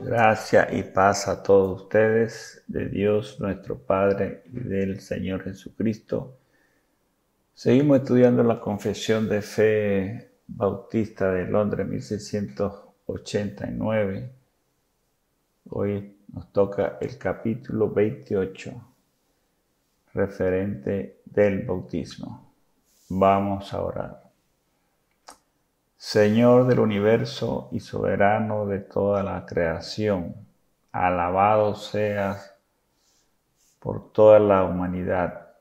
Gracia y paz a todos ustedes, de Dios nuestro Padre y del Señor Jesucristo. Seguimos estudiando la Confesión de Fe Bautista de Londres, 1689. Hoy nos toca el capítulo 28, referente del bautismo. Vamos a orar. Señor del universo y soberano de toda la creación, alabado seas por toda la humanidad.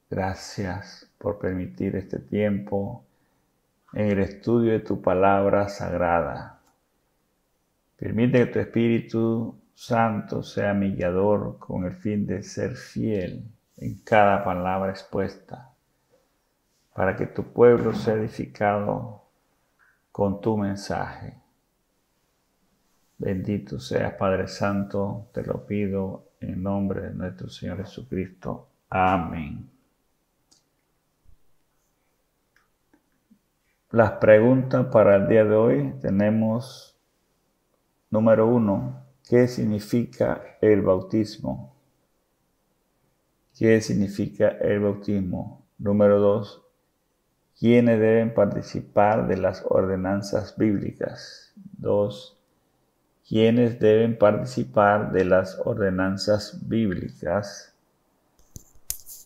Gracias por permitir este tiempo en el estudio de tu palabra sagrada. Permite que tu Espíritu Santo sea mi guiador con el fin de ser fiel en cada palabra expuesta, para que tu pueblo sea edificado con tu mensaje. Bendito seas, Padre Santo, te lo pido en nombre de nuestro Señor Jesucristo. Amén. Las preguntas para el día de hoy tenemos: número 1, ¿qué significa el bautismo? ¿Qué significa el bautismo? Número 2, ¿quiénes deben participar de las ordenanzas bíblicas? 2. ¿Quiénes deben participar de las ordenanzas bíblicas?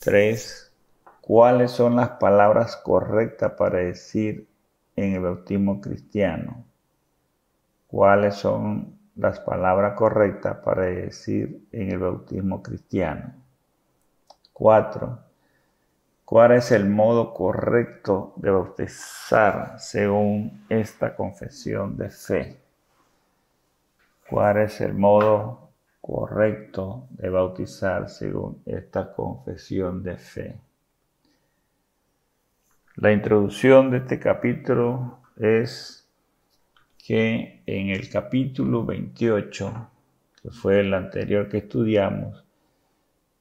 3. ¿Cuáles son las palabras correctas para decir en el bautismo cristiano? ¿Cuáles son las palabras correctas para decir en el bautismo cristiano? 4. ¿Cuál es el modo correcto de bautizar según esta confesión de fe? ¿Cuál es el modo correcto de bautizar según esta confesión de fe? La introducción de este capítulo es que en el capítulo 28, que fue el anterior que estudiamos,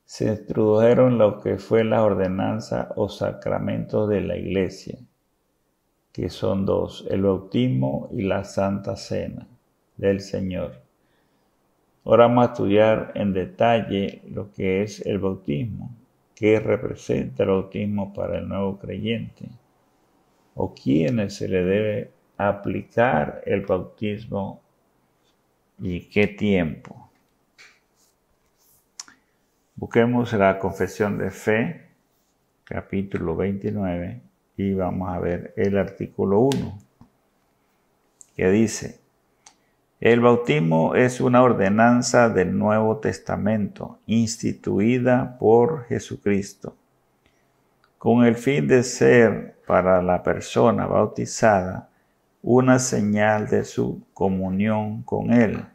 se introdujeron lo que fue la ordenanza o sacramentos de la Iglesia, que son 2, el bautismo y la Santa Cena del Señor. Ahora vamos a estudiar en detalle lo que es el bautismo, qué representa el bautismo para el nuevo creyente, o quiénes se le debe aplicar el bautismo y qué tiempo. Busquemos la Confesión de Fe, capítulo 29, y vamos a ver el artículo 1, que dice: el bautismo es una ordenanza del Nuevo Testamento instituida por Jesucristo, con el fin de ser para la persona bautizada una señal de su comunión con Él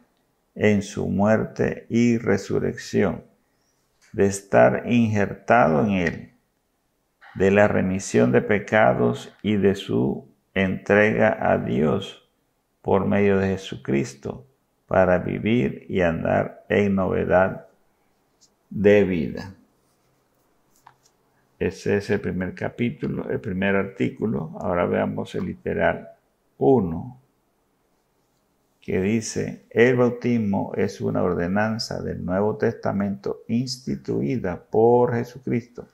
en su muerte y resurrección, de estar injertado en Él, de la remisión de pecados y de su entrega a Dios por medio de Jesucristo, para vivir y andar en novedad de vida. Ese es el primer capítulo, el primer artículo. Ahora veamos el literal 1, que dice: el bautismo es una ordenanza del Nuevo Testamento instituida por Jesucristo,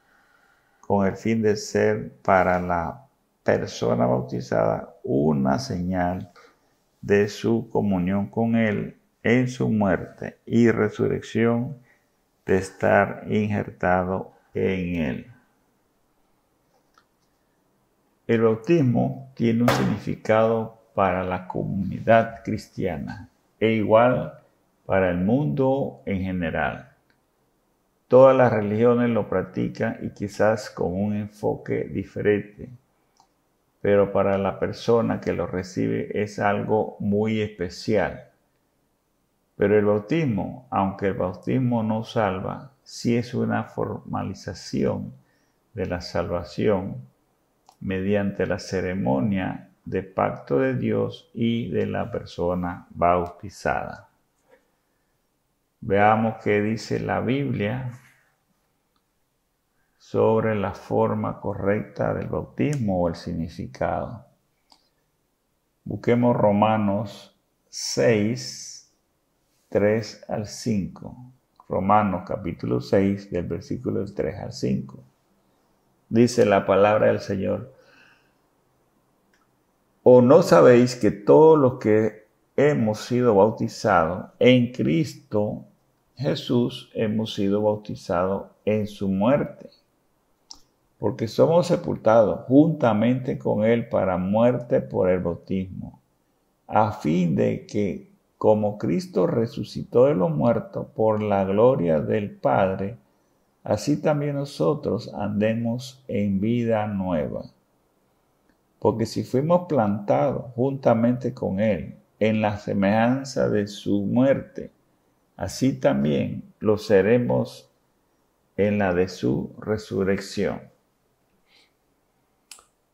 con el fin de ser para la persona bautizada una señal de su comunión con Él en su muerte y resurrección, de estar injertado en Él. El bautismo tiene un significado para la comunidad cristiana e igual para el mundo en general. Todas las religiones lo practican y quizás con un enfoque diferente, pero para la persona que lo recibe es algo muy especial. Pero el bautismo, aunque el bautismo no salva, sí es una formalización de la salvación mediante la ceremonia de pacto de Dios y de la persona bautizada. Veamos qué dice la Biblia sobre la forma correcta del bautismo o el significado. Busquemos Romanos 6, 3 al 5. Romanos capítulo 6, del versículo 3 al 5. Dice la palabra del Señor: ¿O no sabéis que todos los que hemos sido bautizados en Cristo Jesús hemos sido bautizados en su muerte? Porque somos sepultados juntamente con Él para muerte por el bautismo, a fin de que, como Cristo resucitó de los muertos por la gloria del Padre, así también nosotros andemos en vida nueva. Porque si fuimos plantados juntamente con Él en la semejanza de su muerte, así también lo seremos en la de su resurrección.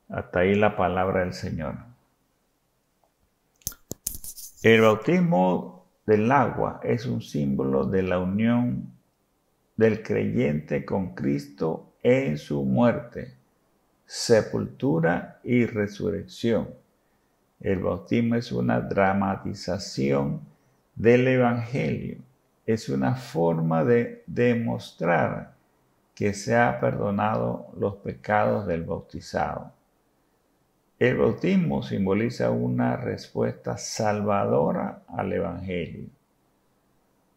Hasta ahí la palabra del Señor. El bautismo del agua es un símbolo de la unión del creyente con Cristo en su muerte, sepultura y resurrección. El bautismo es una dramatización del Evangelio. Es una forma de demostrar que se ha perdonado los pecados del bautizado. El bautismo simboliza una respuesta salvadora al Evangelio.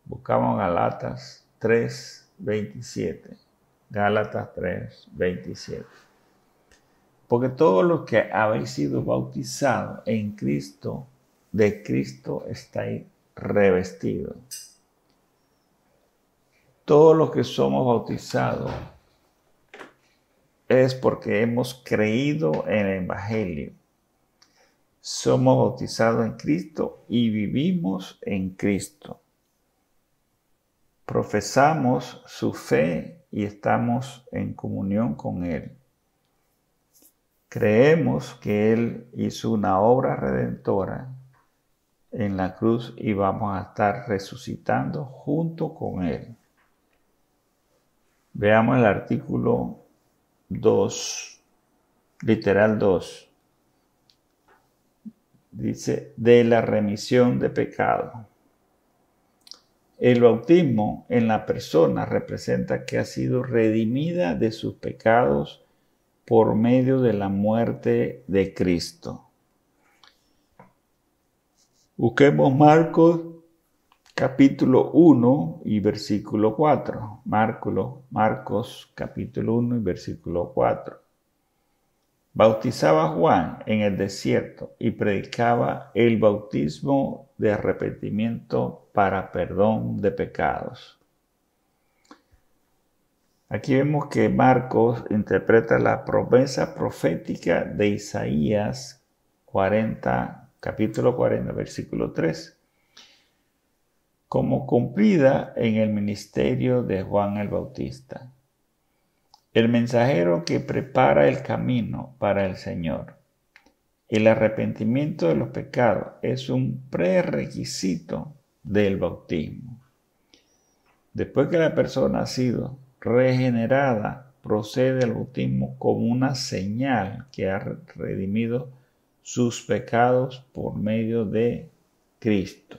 Buscamos Gálatas 3:27. Gálatas 3:27. Porque todos los que habéis sido bautizados en Cristo, de Cristo estáis revestidos. Todos los que somos bautizados es porque hemos creído en el Evangelio. Somos bautizados en Cristo y vivimos en Cristo. Profesamos su fe y estamos en comunión con Él. Creemos que Él hizo una obra redentora en la cruz y vamos a estar resucitando junto con Él. Veamos el artículo 2, literal 2. Dice, de la remisión de pecado. El bautismo en la persona representa que ha sido redimida de sus pecados por medio de la muerte de Cristo. Busquemos Marcos capítulo 1 y versículo 4. Marcos capítulo 1 y versículo 4. Bautizaba Juan en el desierto y predicaba el bautismo de arrepentimiento para perdón de pecados. Aquí vemos que Marcos interpreta la promesa profética de Isaías 40, capítulo 40, versículo 3, como cumplida en el ministerio de Juan el Bautista, el mensajero que prepara el camino para el Señor. El arrepentimiento de los pecados es un prerequisito del bautismo. Después que la persona ha sido regenerada, procede al bautismo como una señal que ha redimido sus pecados por medio de Cristo.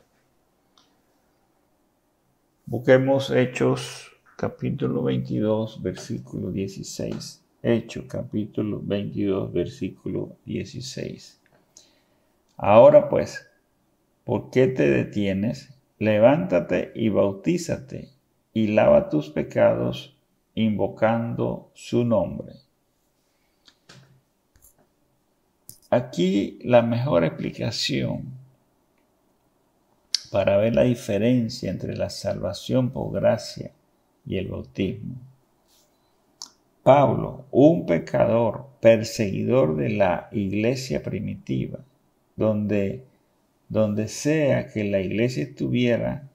Busquemos Hechos capítulo 22, versículo 16. Hechos capítulo 22, versículo 16. Ahora pues, ¿por qué te detienes? Levántate y bautízate y lava tus pecados invocando su nombre. Aquí la mejor explicación para ver la diferencia entre la salvación por gracia y el bautismo. Pablo, un pecador, perseguidor de la iglesia primitiva, donde sea que la iglesia estuviera,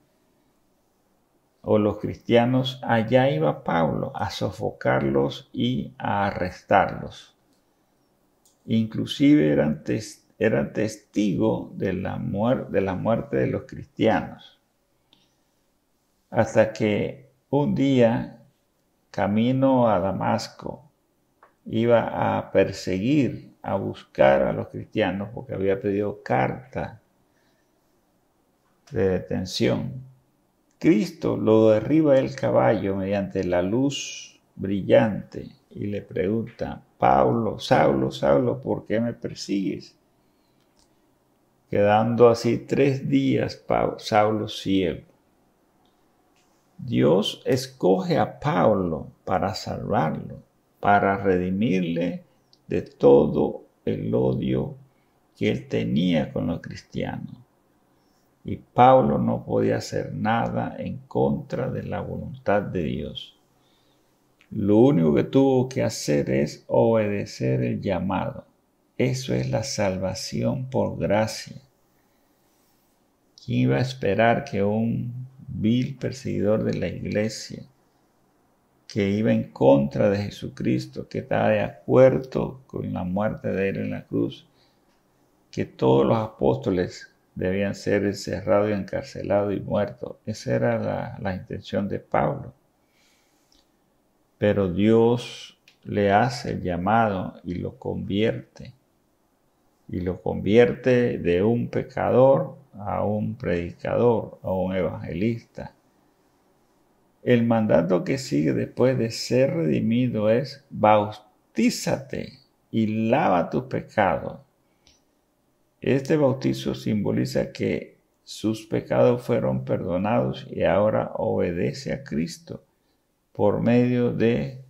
o los cristianos, allá iba Pablo a sofocarlos y a arrestarlos. Inclusive eran testigos de la muerte de los cristianos. Hasta que un día, camino a Damasco, iba a perseguir, a buscar a los cristianos porque había pedido carta de detención. Cristo lo derriba del caballo mediante la luz brillante y le pregunta: Pablo, Saulo, Saulo, ¿por qué me persigues? Quedando así 3 días Saulo ciego. Dios escoge a Pablo para salvarlo, para redimirle de todo el odio que él tenía con los cristianos. Y Pablo no podía hacer nada en contra de la voluntad de Dios. Lo único que tuvo que hacer es obedecer el llamado. Eso es la salvación por gracia. ¿Quién iba a esperar que un vil perseguidor de la iglesia, que iba en contra de Jesucristo, que estaba de acuerdo con la muerte de él en la cruz, que todos los apóstoles debían ser encerrados y encarcelados y muertos? Esa era la intención de Pablo. Pero Dios le hace el llamado y lo convierte. Y lo convierte de un pecador a un predicador, a un evangelista. El mandato que sigue después de ser redimido es: bautízate y lava tus pecados. Este bautizo simboliza que sus pecados fueron perdonados y ahora obedece a Cristo por medio de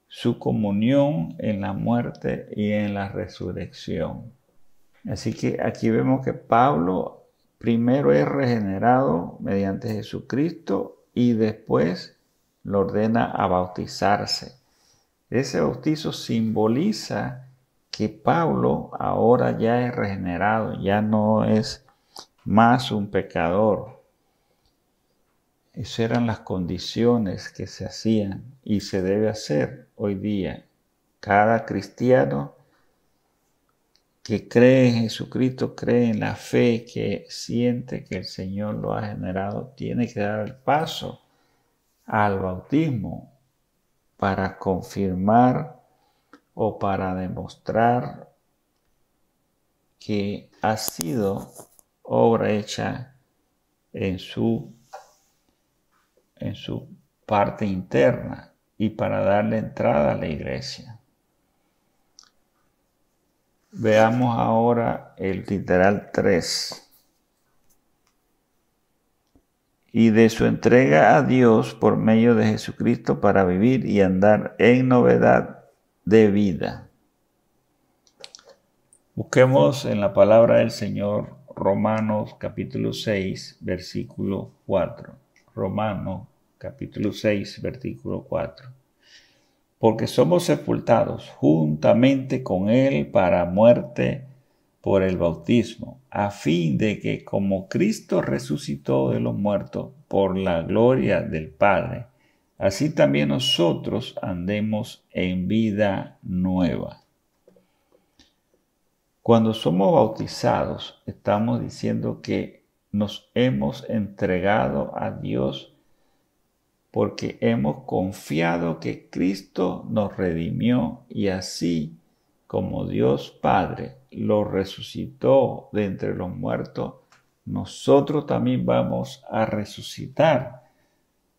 su comunión en la muerte y en la resurrección. Así que aquí vemos que Pablo primero es regenerado mediante Jesucristo y después lo ordena a bautizarse. Ese bautizo simboliza que Pablo ahora ya es regenerado, ya no es más un pecador. Esas eran las condiciones que se hacían y se debe hacer hoy día. Cada cristiano que cree en Jesucristo, cree en la fe, que siente que el Señor lo ha generado, tiene que dar el paso al bautismo para confirmar o para demostrar que ha sido obra hecha en su parte interna y para darle entrada a la iglesia. Veamos ahora el literal 3. Y de su entrega a Dios por medio de Jesucristo para vivir y andar en novedad de vida. Busquemos en la palabra del Señor Romanos capítulo 6, versículo 4. Romanos capítulo 6, versículo 4. Porque somos sepultados juntamente con Él para muerte por el bautismo, a fin de que como Cristo resucitó de los muertos por la gloria del Padre, así también nosotros andemos en vida nueva. Cuando somos bautizados, estamos diciendo que nos hemos entregado a Dios porque hemos confiado que Cristo nos redimió y así como Dios Padre lo resucitó de entre los muertos, nosotros también vamos a resucitar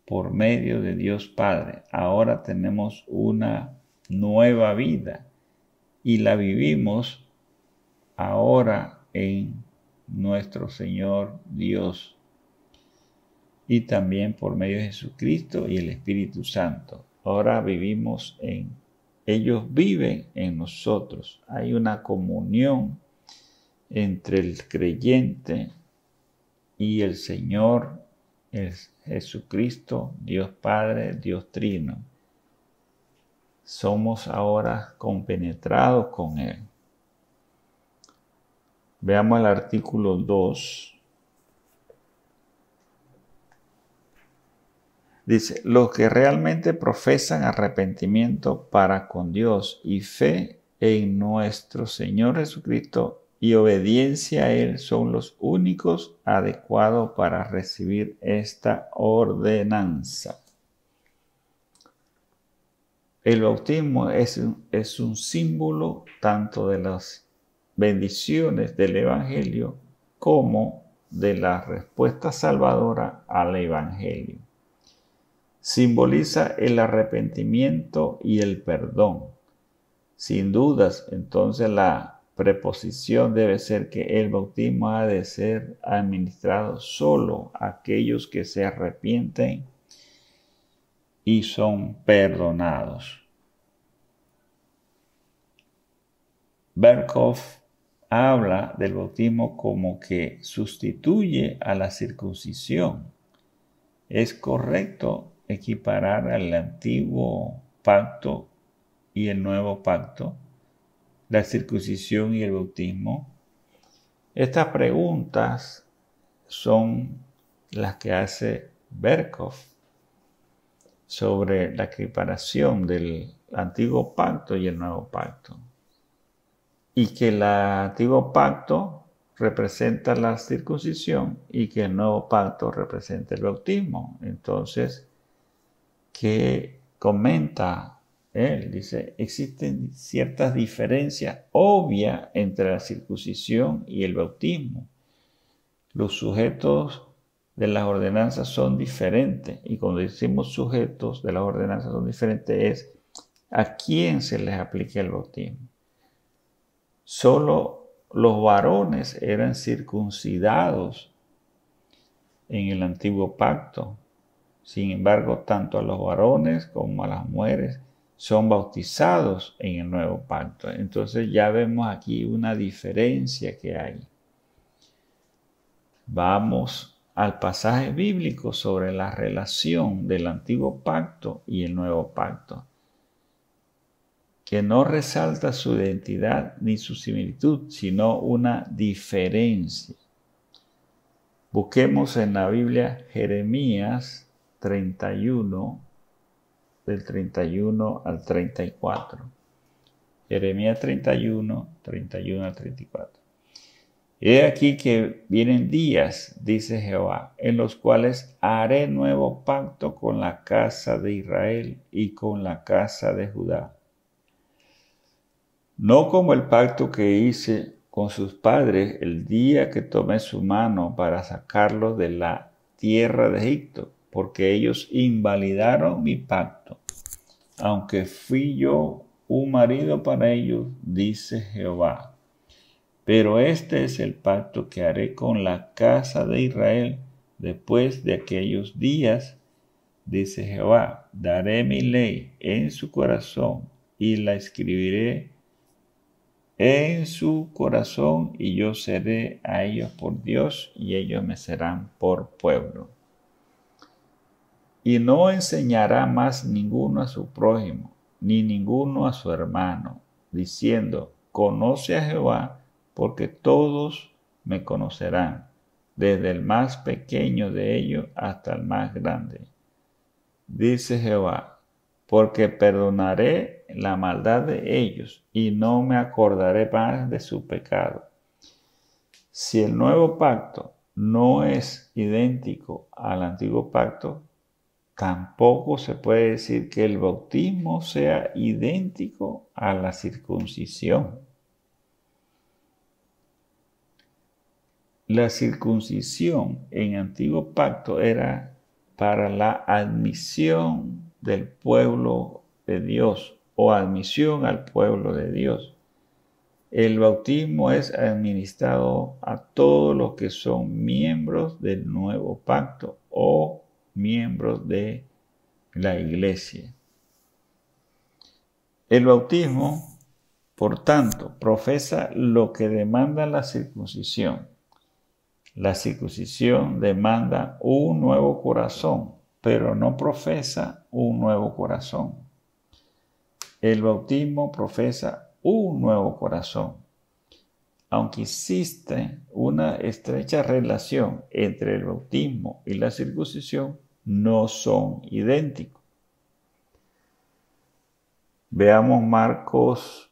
por medio de Dios Padre. Ahora tenemos una nueva vida y la vivimos ahora en nuestro Señor Dios y también por medio de Jesucristo y el Espíritu Santo. Ahora vivimos ellos viven en nosotros. Hay una comunión entre el creyente y el Señor, el Jesucristo, Dios Padre, Dios Trino. Somos ahora compenetrados con Él. Veamos el artículo 2. Dice: los que realmente profesan arrepentimiento para con Dios y fe en nuestro Señor Jesucristo y obediencia a Él son los únicos adecuados para recibir esta ordenanza. El bautismo es un símbolo tanto de las bendiciones del Evangelio como de la respuesta salvadora al Evangelio. Simboliza el arrepentimiento y el perdón. Sin dudas, entonces la preposición debe ser que el bautismo ha de ser administrado solo a aquellos que se arrepienten y son perdonados. Berkhof habla del bautismo como que sustituye a la circuncisión. Es correcto equiparar al antiguo pacto y el nuevo pacto, la circuncisión y el bautismo. Estas preguntas son las que hace Berkhof sobre la equiparación del antiguo pacto y el nuevo pacto. Y que el antiguo pacto representa la circuncisión y que el nuevo pacto representa el bautismo. Entonces, ¿qué comenta él? Dice, existen ciertas diferencias obvias entre la circuncisión y el bautismo. Los sujetos de las ordenanzas son diferentes. Y cuando decimos sujetos de las ordenanzas son diferentes, es a quién se les aplica el bautismo. Solo los varones eran circuncidados en el antiguo pacto. Sin embargo, tanto a los varones como a las mujeres son bautizados en el nuevo pacto. Entonces ya vemos aquí una diferencia que hay. Vamos al pasaje bíblico sobre la relación del antiguo pacto y el nuevo pacto, que no resalta su identidad ni su similitud, sino una diferencia. Busquemos en la Biblia Jeremías 31, del 31 al 34. Jeremías 31, 31 al 34. He aquí que vienen días, dice Jehová, en los cuales haré nuevo pacto con la casa de Israel y con la casa de Judá. No como el pacto que hice con sus padres el día que tomé su mano para sacarlos de la tierra de Egipto, porque ellos invalidaron mi pacto, aunque fui yo un marido para ellos, dice Jehová. Pero este es el pacto que haré con la casa de Israel después de aquellos días, dice Jehová. Daré mi ley en su corazón y la escribiré en su corazón, y yo seré a ellos por Dios y ellos me serán por pueblo. Y no enseñará más ninguno a su prójimo, ni ninguno a su hermano, diciendo, conoce a Jehová, porque todos me conocerán, desde el más pequeño de ellos hasta el más grande. Dice Jehová, porque perdonaré la maldad de ellos y no me acordaré más de su pecado. Si el nuevo pacto no es idéntico al antiguo pacto, tampoco se puede decir que el bautismo sea idéntico a la circuncisión. La circuncisión en antiguo pacto era para la admisión del pueblo de Dios o admisión al pueblo de Dios. El bautismo es administrado a todos los que son miembros del nuevo pacto o miembros de la iglesia. El bautismo, por tanto, profesa lo que demanda la circuncisión. La circuncisión demanda un nuevo corazón, pero no profesa un nuevo corazón. El bautismo profesa un nuevo corazón. Aunque existe una estrecha relación entre el bautismo y la circuncisión, no son idénticos. Veamos Marcos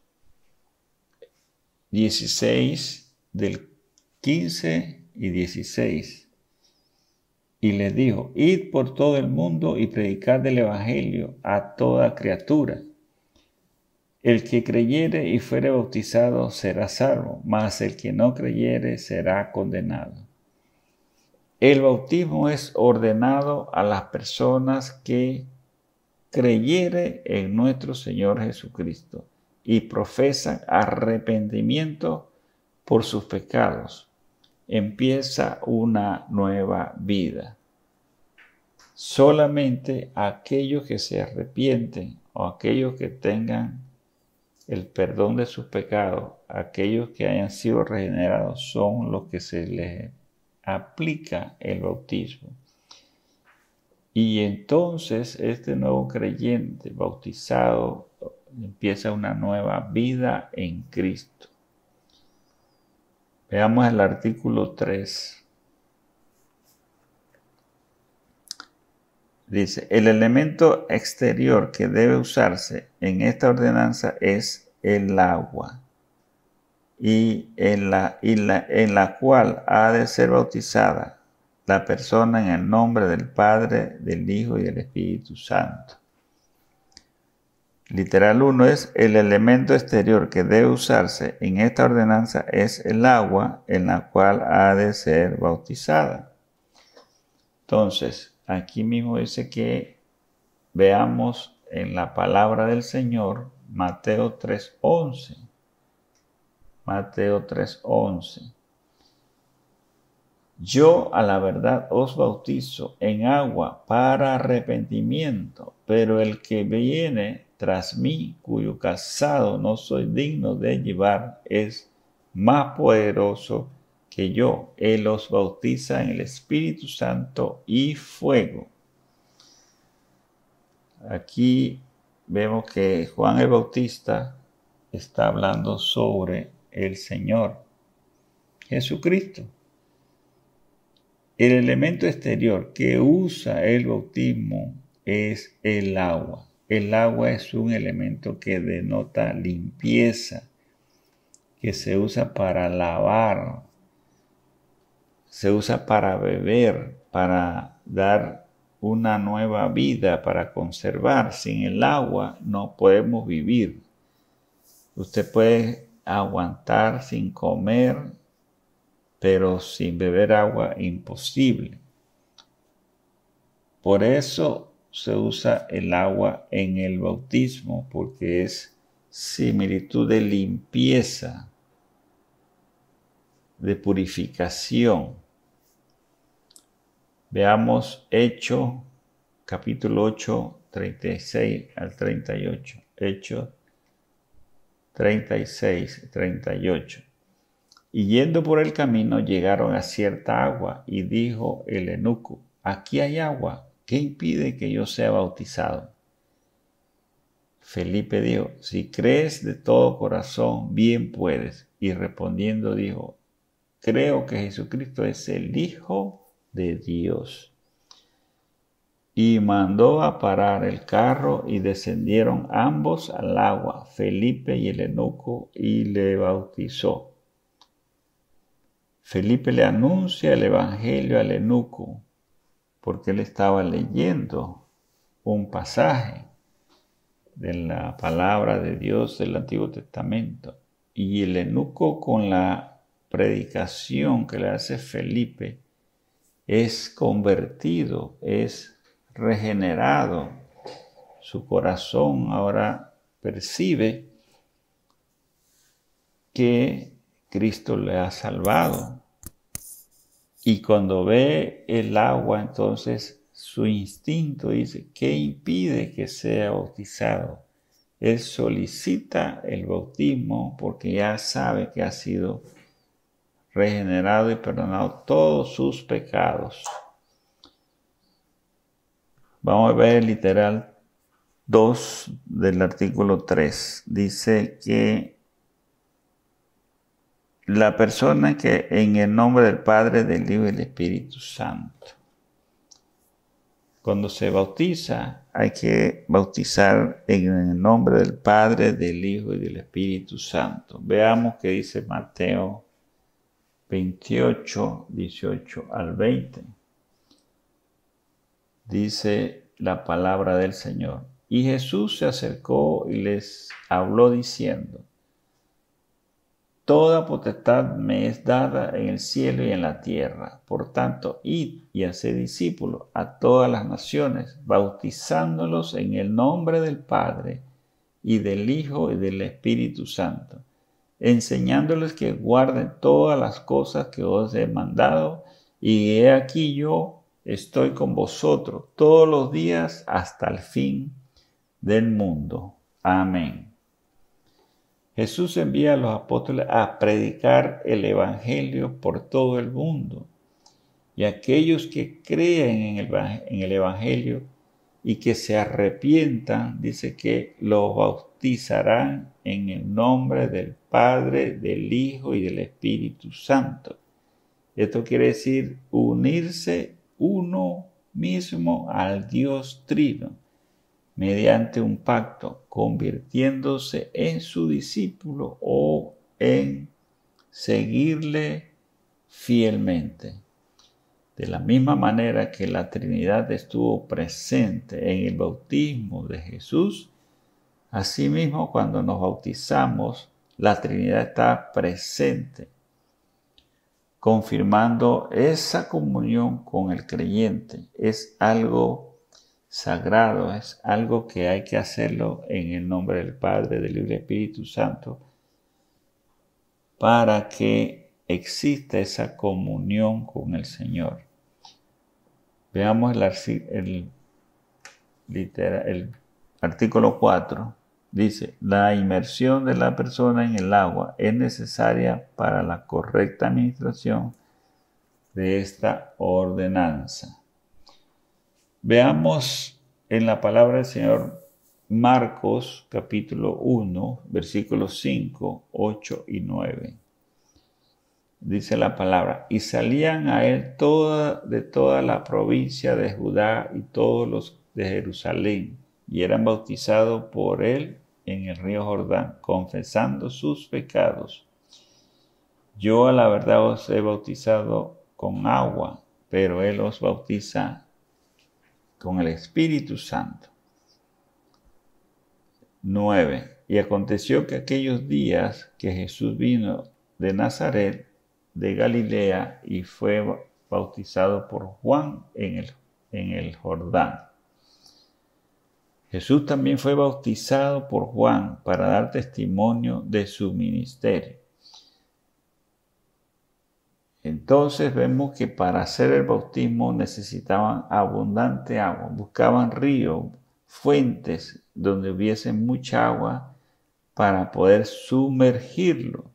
16, del 15 y 16. Y les dijo, id por todo el mundo y predicad el evangelio a toda criatura. El que creyere y fuere bautizado será salvo, mas el que no creyere será condenado. El bautismo es ordenado a las personas que creyere en nuestro Señor Jesucristo y profesan arrepentimiento por sus pecados. Empieza una nueva vida. Solamente aquellos que se arrepienten o aquellos que tengan el perdón de sus pecados, aquellos que hayan sido regenerados, son los que se les aplica el bautismo. Y entonces este nuevo creyente bautizado empieza una nueva vida en Cristo. Veamos el artículo 3. Dice, el elemento exterior que debe usarse en esta ordenanza es el agua, y en la cual ha de ser bautizada la persona en el nombre del Padre, del Hijo y del Espíritu Santo. Literal 1 es, el elemento exterior que debe usarse en esta ordenanza es el agua en la cual ha de ser bautizada. Entonces, aquí mismo dice que veamos en la palabra del Señor, Mateo 3:11. Mateo 3:11. Yo a la verdad os bautizo en agua para arrepentimiento, pero el que viene tras mí, cuyo calzado no soy digno de llevar, es más poderoso que yo. Él os bautiza en el Espíritu Santo y fuego. Aquí vemos que Juan el Bautista está hablando sobre el Señor Jesucristo. El elemento exterior que usa el bautismo es el agua. El agua es un elemento que denota limpieza, que se usa para lavar, se usa para beber, para dar una nueva vida, para conservar. Sin el agua no podemos vivir. Usted puede aguantar sin comer, pero sin beber agua, imposible. Por eso se usa el agua en el bautismo, porque es similitud de limpieza, de purificación. Veamos Hechos, capítulo 8, 36 al 38. Hechos 36, 38. Y yendo por el camino llegaron a cierta agua, y dijo el eunuco, aquí hay agua, ¿qué impide que yo sea bautizado? Felipe dijo, si crees de todo corazón, bien puedes. Y respondiendo dijo, creo que Jesucristo es el Hijo de Dios. Y mandó a parar el carro y descendieron ambos al agua, Felipe y el eunuco, y le bautizó. Felipe le anuncia el evangelio al eunuco, porque él estaba leyendo un pasaje de la palabra de Dios del Antiguo Testamento. Y el eunuco, con la predicación que le hace Felipe, es convertido, es regenerado. Su corazón ahora percibe que Cristo le ha salvado. Y cuando ve el agua, entonces su instinto dice, ¿qué impide que sea bautizado? Él solicita el bautismo porque ya sabe que ha sido regenerado y perdonado todos sus pecados. Vamos a ver el literal 2 del artículo 3. Dice que la persona que en el nombre del Padre, del Hijo y del Espíritu Santo. Cuando se bautiza, hay que bautizar en el nombre del Padre, del Hijo y del Espíritu Santo. Veamos qué dice Mateo 28, 18 al 20. Dice la palabra del Señor. Y Jesús se acercó y les habló diciendo, Toda potestad me es dada en el cielo y en la tierra. Por tanto, id y haced discípulos a todas las naciones, bautizándolos en el nombre del Padre y del Hijo y del Espíritu Santo, enseñándoles que guarden todas las cosas que os he mandado, y he aquí yo estoy con vosotros todos los días hasta el fin del mundo. Amén. Jesús envía a los apóstoles a predicar el Evangelio por todo el mundo. Y aquellos que creen en el Evangelio y que se arrepientan, dice que los bautizarán en el nombre del Padre, del Hijo y del Espíritu Santo. Esto quiere decir unirse uno mismo al Dios Trino, mediante un pacto, convirtiéndose en su discípulo o en seguirle fielmente. De la misma manera que la Trinidad estuvo presente en el bautismo de Jesús, asimismo cuando nos bautizamos, la Trinidad está presente, confirmando esa comunión con el creyente. Es algo sagrado, es algo que hay que hacerlo en el nombre del Padre, del Hijo y del Espíritu Santo, para que exista esa comunión con el Señor. Veamos el artículo 4. Dice, la inmersión de la persona en el agua es necesaria para la correcta administración de esta ordenanza. Veamos en la palabra del Señor Marcos capítulo 1, versículos 5, 8 y 9. Dice la palabra, y salían a él de toda la provincia de Judá y todos los de Jerusalén, y eran bautizados por él en el río Jordán, confesando sus pecados. Yo a la verdad os he bautizado con agua, pero él os bautiza con el Espíritu Santo. 9. Y aconteció que aquellos días que Jesús vino de Nazaret, de Galilea, y fue bautizado por Juan en el Jordán. Jesús también fue bautizado por Juan para dar testimonio de su ministerio. Entonces vemos que para hacer el bautismo necesitaban abundante agua, buscaban ríos, fuentes donde hubiese mucha agua para poder sumergirlo.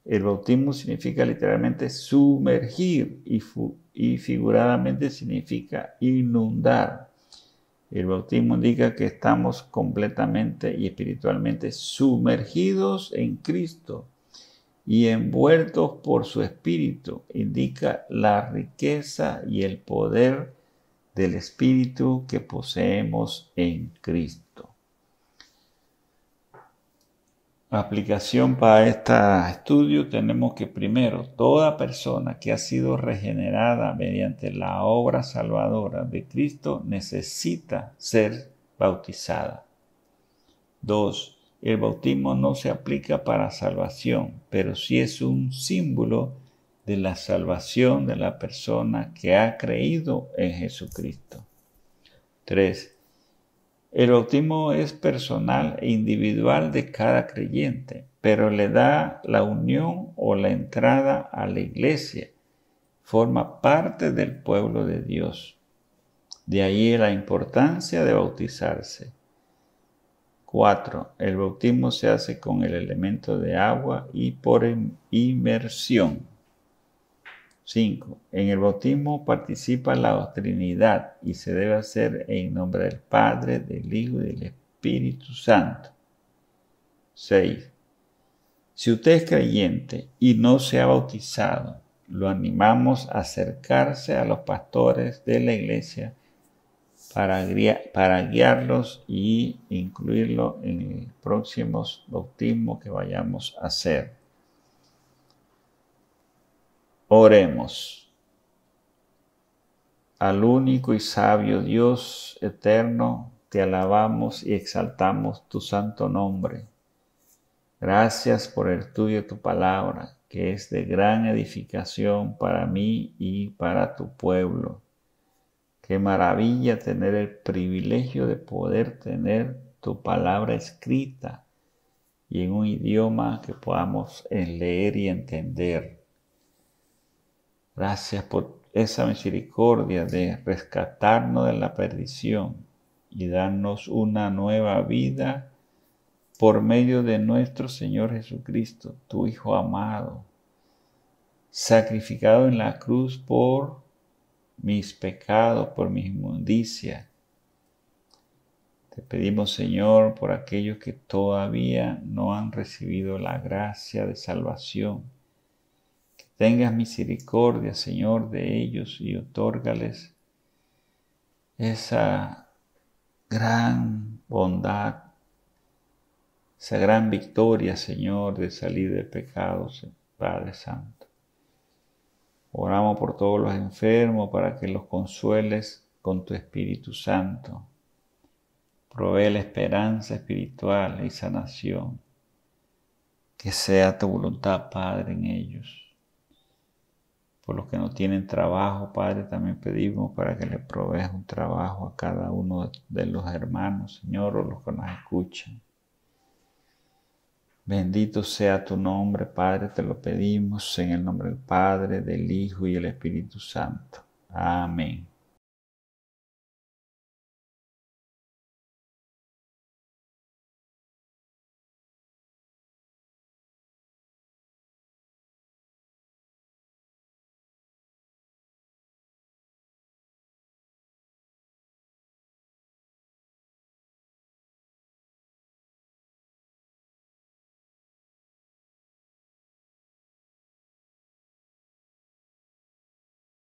El bautismo significa literalmente sumergir y figuradamente significa inundar. El bautismo indica que estamos completamente y espiritualmente sumergidos en Cristo y envueltos por su Espíritu. Indica la riqueza y el poder del Espíritu que poseemos en Cristo. Aplicación para este estudio tenemos que primero, toda persona que ha sido regenerada mediante la obra salvadora de Cristo necesita ser bautizada. 2. El bautismo no se aplica para salvación, pero sí es un símbolo de la salvación de la persona que ha creído en Jesucristo. 3. El bautismo es personal e individual de cada creyente, pero le da la unión o la entrada a la iglesia. Forma parte del pueblo de Dios. De ahí la importancia de bautizarse. 4. El bautismo se hace con el elemento de agua y por inmersión. 5. En el bautismo participa la Trinidad y se debe hacer en nombre del Padre, del Hijo y del Espíritu Santo. 6. Si usted es creyente y no se ha bautizado, lo animamos a acercarse a los pastores de la iglesia para guiarlos y incluirlo en el próximo bautismo que vayamos a hacer. Oremos. Al único y sabio Dios eterno, te alabamos y exaltamos tu santo nombre. Gracias por el estudio de tu palabra, que es de gran edificación para mí y para tu pueblo. Qué maravilla tener el privilegio de poder tener tu palabra escrita y en un idioma que podamos leer y entender. Gracias por esa misericordia de rescatarnos de la perdición y darnos una nueva vida por medio de nuestro Señor Jesucristo, tu Hijo amado, sacrificado en la cruz por mis pecados, por mi inmundicia. Te pedimos, Señor, por aquellos que todavía no han recibido la gracia de salvación, que tengas misericordia, Señor, de ellos y otórgales esa gran bondad, esa gran victoria, Señor, de salir de pecados, Padre Santo. Oramos por todos los enfermos para que los consueles con tu Espíritu Santo. Provee la esperanza espiritual y sanación. Que sea tu voluntad, Padre, en ellos. Por los que no tienen trabajo, Padre, también pedimos para que le proveas un trabajo a cada uno de los hermanos, Señor, o los que nos escuchan. Bendito sea tu nombre, Padre, te lo pedimos en el nombre del Padre, del Hijo y del Espíritu Santo. Amén.